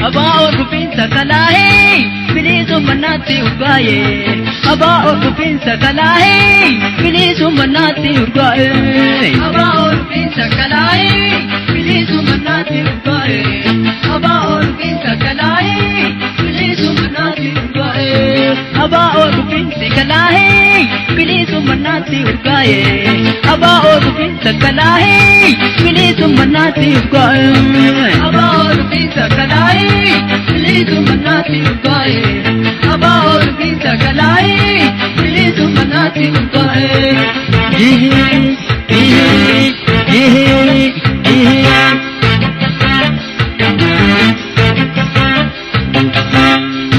Abao rupin sakalahe Bilisu manati ugaye Abao rupin sakalahe Bilisu manati ugaye Abao rupin sakalahe Bilisu manati ugaye Abao rupin sakalahe Bilisu manati ugaye Abao rupin sakalahe Bilisu manati ugaye Abao rupin sakalahe Bilisu manati ugaye Abao rupin sakalahe Bilisu manati ugaye Abao rupin sakalahe Bilisu manati ugaye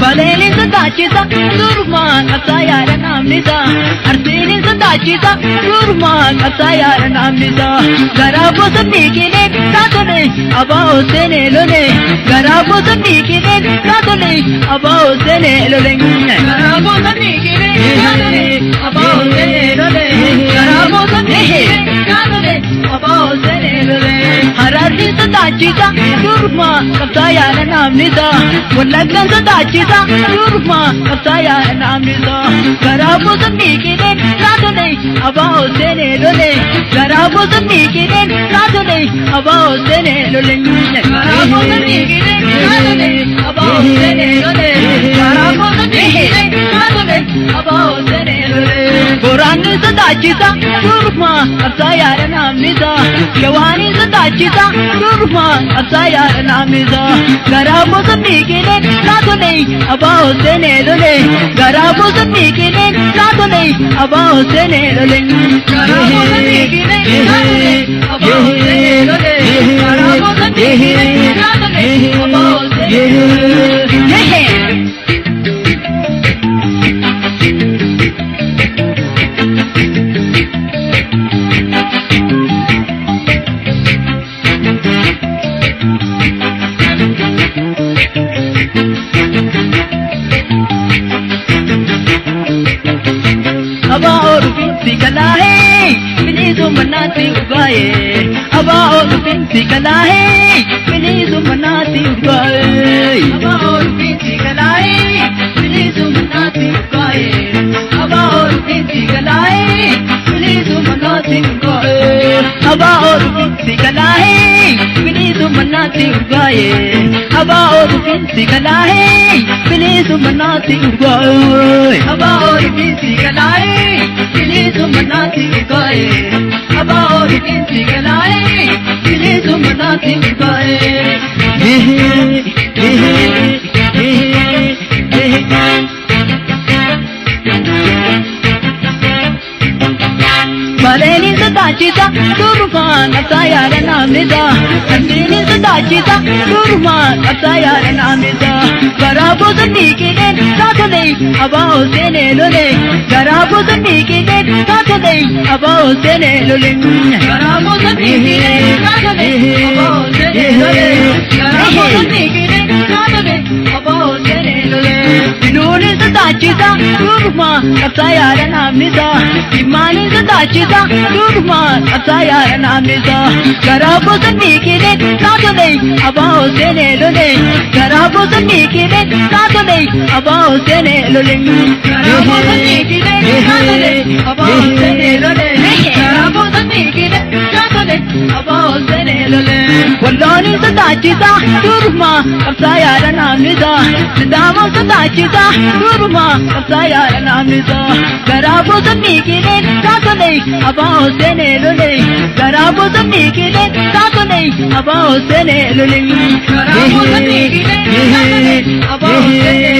Baleni sadachita Durman Atayara namnida Artini sadachita Durman Atayara namnida Garabo sabnikine Satone Abao sene lone Garabo sabnikine Satone Abao sene lone Garabo sabnikine Satone Abao sene lone Garabo sabnikine Satone Abao sene lone Hararni sadachita Durman Atayara namnida Walagan sadachita Durma Apsaya namnida Garabo sabnikine Satone Abao sene lone Garabo sabnikine Satone Abao sene lone Garabo sabnikine Satone Abao sene lone Garabo sabnikine Satone Abao sene lone Gorani sadachita Durma Apsaya namnida Shawani sadachita Durma Apsaya namnida Garabo sabnikine Satone Abao sene lone Garabo sabnikine Satone Abao sene lone Garabo sabnikine Satone Abao sene lone Garabo sabnikine Satone Abao sene lone Abao rupin sikalahe Bilisu manati ugaye Abao rupin sikalahe Bilisu manati ugaye Abao rupin sikalahe Bilisu manati ugaye Abao rupin sikalahe Bilisu manati ugaye Abao rupin sikalahe Bilisu manati ugaye Abao rupin sikalahe Bilisu manati ugaye Abao rupin sikalahe Bilisu manati ugaye Abao rupin sikalahe Bilisu manati ugaye Baleni sadachita Durman Atayara namnida Artini sadachita Durman Atayara namnida Garabo sabnikine Satone Abao sene lone Garabo sabnikine Satone Abao sene lone Garabo sabnikine Satone Abao sene lone Garabo sabnikine Satone Abao sene lone Dinuni sadachita Durman Atayara namnida Imani sadachita Durman Atayara namnida Garabo sabnikine Satone Abao sene lone Garabo sabnikine Satone Abao sene lone Garabo sabnikine Satone Abao sene lone Garabo sabnikine Satone Abao sene lone Walloni sadachita Durman Atayara namnida Nidama sadachita Durman Atayara namnida Garabo sabnikine Satone Abao sene lone Garabo sabnikine Satone Abao sene lone Garabo sabnikine Satone Abao sene